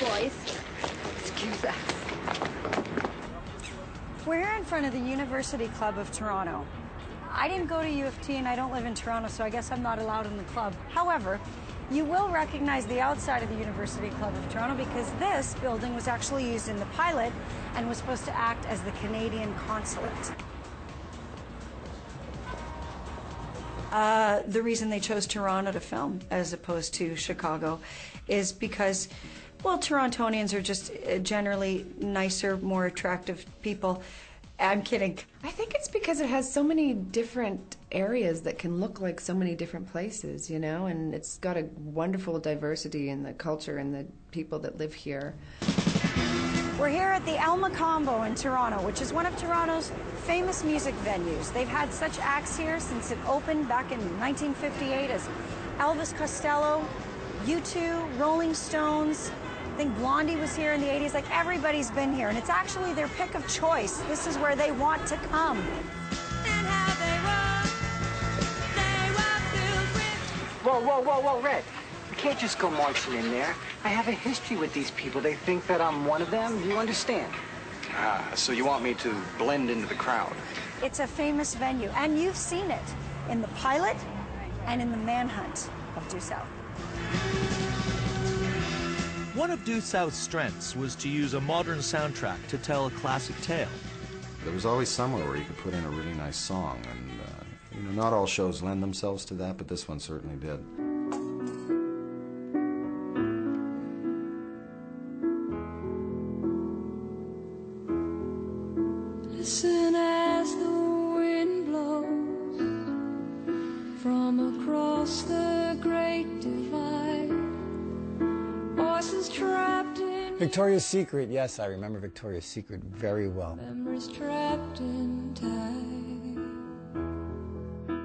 boys. Excuse us. We're here in front of the University Club of Toronto. I didn't go to U of T and I don't live in Toronto, so I guess I'm not allowed in the club. However, you will recognize the outside of the University Club of Toronto because this building was actually used in the pilot and was supposed to act as the Canadian consulate. The reason they chose Toronto to film as opposed to Chicago is because, well, Torontonians are just generally nicer, more attractive people. I'm kidding. I think it's because it has so many different areas that can look like so many different places, you know, and it's got a wonderful diversity in the culture and the people that live here. We're here at the El Mocambo in Toronto, which is one of Toronto's famous music venues. They've had such acts here since it opened back in 1958 as Elvis Costello, U2, Rolling Stones. I think Blondie was here in the 80s. Like, everybody's been here, and it's actually their pick of choice. This is where they want to come. Whoa, whoa, whoa, whoa, Red. You can't just go marching in there. I have a history with these people. They think that I'm one of them. You understand? Ah, so you want me to blend into the crowd? It's a famous venue, and you've seen it in the pilot and in the manhunt of Due South. One of Due South's strengths was to use a modern soundtrack to tell a classic tale. There was always somewhere where you could put in a really nice song, and you know, not all shows lend themselves to that, but this one certainly did. Listen as the wind blows from across the great divide. Voices trapped in Victoria's Secret, yes, I remember Victoria's Secret very well. memories trapped in time.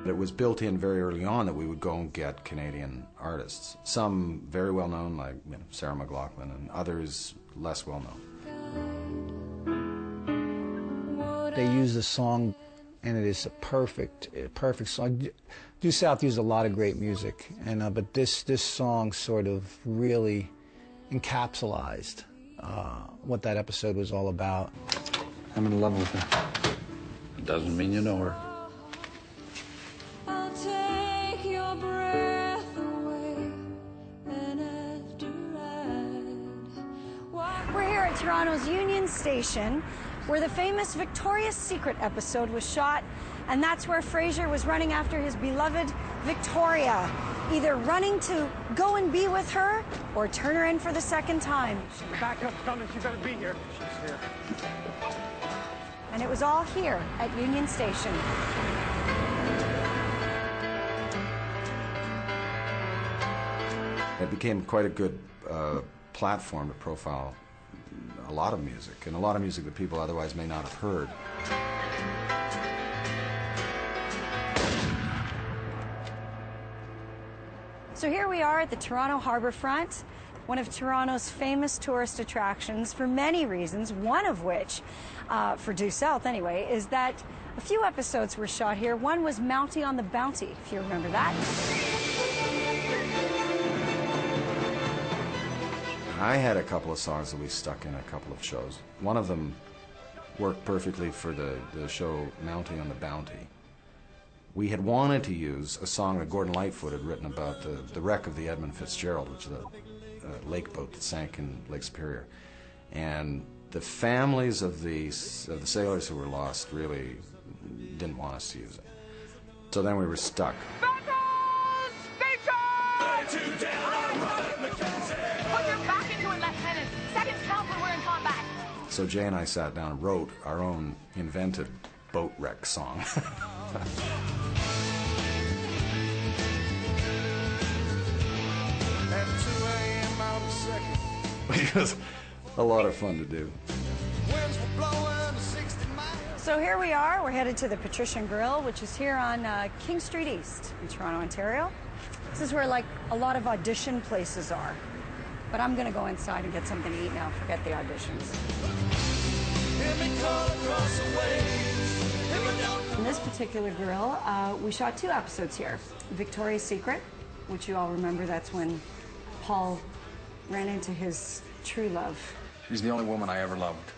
It was built in very early on that we would go and get Canadian artists. Some very well known, like Sarah McLachlan, and others less well known. They use the song, and it is a perfect song. Due South used a lot of great music, and but this song sort of really encapsulated what that episode was all about. I'm in love with her. It doesn't mean you know her. I'll take your breath away, and after We're here at Toronto's Union Station, where the famous Victoria's Secret episode was shot, and that's where Frasier was running after his beloved Victoria, either running to go and be with her or turn her in for the second time. Backup's coming, she better be here. She's here. And it was all here at Union Station. It became quite a good platform to profile a lot of music, and a lot of music that people otherwise may not have heard. So here we are at the Toronto Harbourfront, one of Toronto's famous tourist attractions for many reasons, one of which, for Due South anyway, is that a few episodes were shot here. One was Mountie on the Bounty, if you remember that. I had a couple of songs that we stuck in a couple of shows. One of them worked perfectly for the show Mountie on the Bounty. We had wanted to use a song that Gordon Lightfoot had written about the wreck of the Edmund Fitzgerald, which is a lake boat that sank in Lake Superior. And the families of the sailors who were lost really didn't want us to use it. So then we were stuck. So Jay and I sat down and wrote our own invented boat wreck song. It was a lot of fun to do. So here we are. We're headed to the Patrician Grill, which is here on King Street East in Toronto, Ontario. This is where, like, a lot of audition places are. But I'm going to go inside and get something to eat now. Forget the auditions. In this particular grill, we shot 2 episodes here. Victoria's Secret, which you all remember, that's when Paul ran into his true love. She's the only woman I ever loved.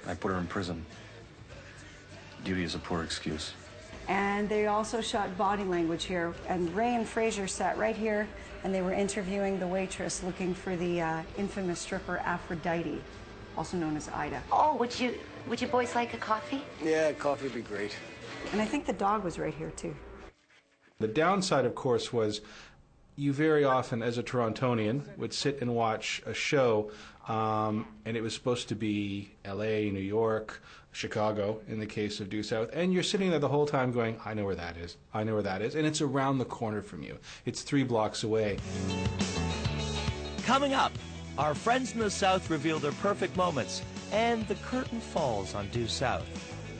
I put her in prison. Duty is a poor excuse. And they also shot body language here. And Ray and Fraser sat right here, and they were interviewing the waitress looking for the infamous stripper Aphrodite, also known as Ida. Oh, would you boys like a coffee? Yeah, coffee would be great. And I think the dog was right here, too. The downside, of course, was you very often, as a Torontonian, would sit and watch a show, and it was supposed to be L.A., New York, Chicago, in the case of Due South, and you're sitting there the whole time going, I know where that is, I know where that is, and it's around the corner from you. It's 3 blocks away. Coming up, our friends in the South reveal their perfect moments, and the curtain falls on Due South.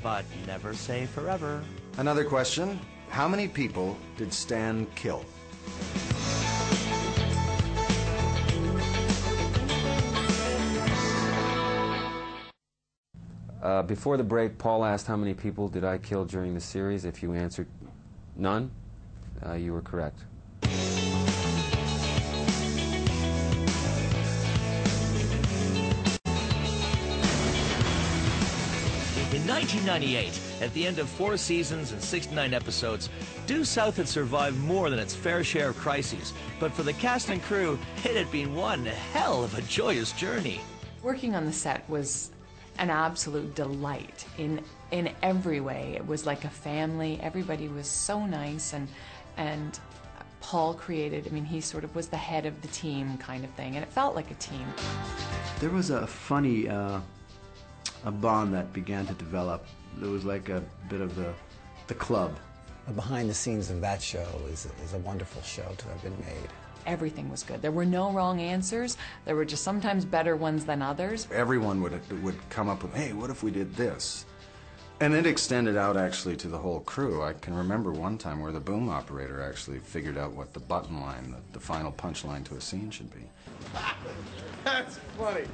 But never say forever. Another question, how many people did Stan kill? Before the break, Paul asked how many people did I kill during the series. If you answered none, you were correct. In 1998, at the end of 4 seasons and 69 episodes, Due South had survived more than its fair share of crises. But for the cast and crew, it had been one hell of a joyous journey. Working on the set was an absolute delight in every way. It was like a family. Everybody was so nice, and Paul created, I mean, he sort of was the head of the team kind of thing, and it felt like a team. There was a funny a bond that began to develop. There was like a bit of the club. Behind the scenes of that show is a wonderful show to have been made. Everything was good. There were no wrong answers. There were just sometimes better ones than others. Everyone would come up with, hey, what if we did this? And it extended out actually to the whole crew. I can remember one time where the boom operator actually figured out what the button line, the final punch line to a scene should be. That's funny.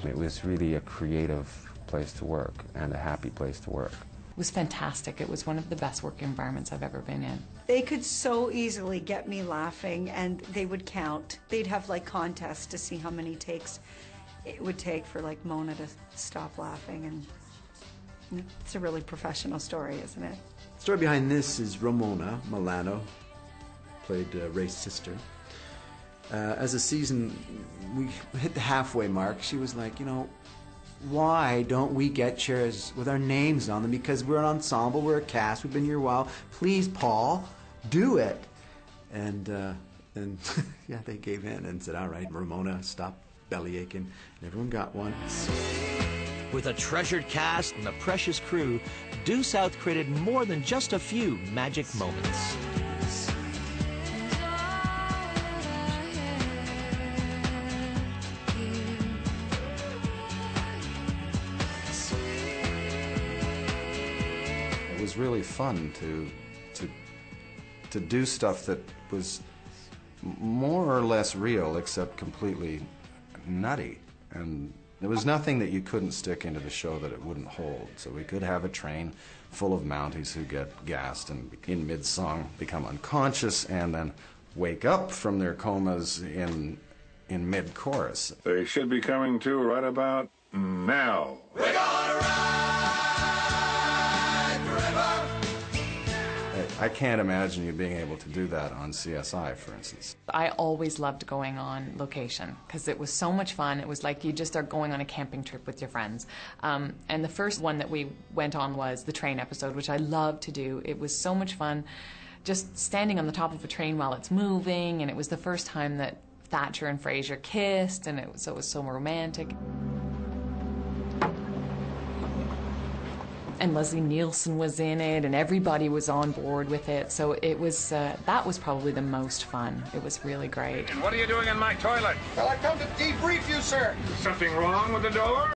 It was really a creative place to work and a happy place to work. It was fantastic. It was one of the best work environments I've ever been in. They could so easily get me laughing, and they would count. They'd have like contests to see how many takes it would take for like Mona to stop laughing, and it's a really professional story, isn't it? The story behind this is Ramona Milano, played Ray's sister. As the season, we hit the halfway mark, she was like, you know, why don't we get chairs with our names on them? Because we're an ensemble, we're a cast, we've been here a while. Please, Paul, do it. And yeah, they gave in and said, all right, Ramona, stop belly aching. And everyone got one. With a treasured cast and a precious crew, Due South created more than just a few magic moments. It was really fun to do stuff that was more or less real, except completely nutty. And there was nothing that you couldn't stick into the show that it wouldn't hold. So we could have a train full of Mounties who get gassed and in mid-song become unconscious and then wake up from their comas in mid-chorus. They should be coming to right about now. We're gonna ride forever. I can't imagine you being able to do that on CSI, for instance. I always loved going on location because it was so much fun. It was like you just are going on a camping trip with your friends. And the first one that we went on was the train episode, which I loved to do. It was so much fun just standing on the top of a train while it's moving, and it was the first time that Thatcher and Fraser kissed, and it was so romantic. And Leslie Nielsen was in it, and everybody was on board with it. So it was that was probably the most fun. It was really great. And what are you doing in my toilet? Well, I come to debrief you, sir. Something wrong with the door?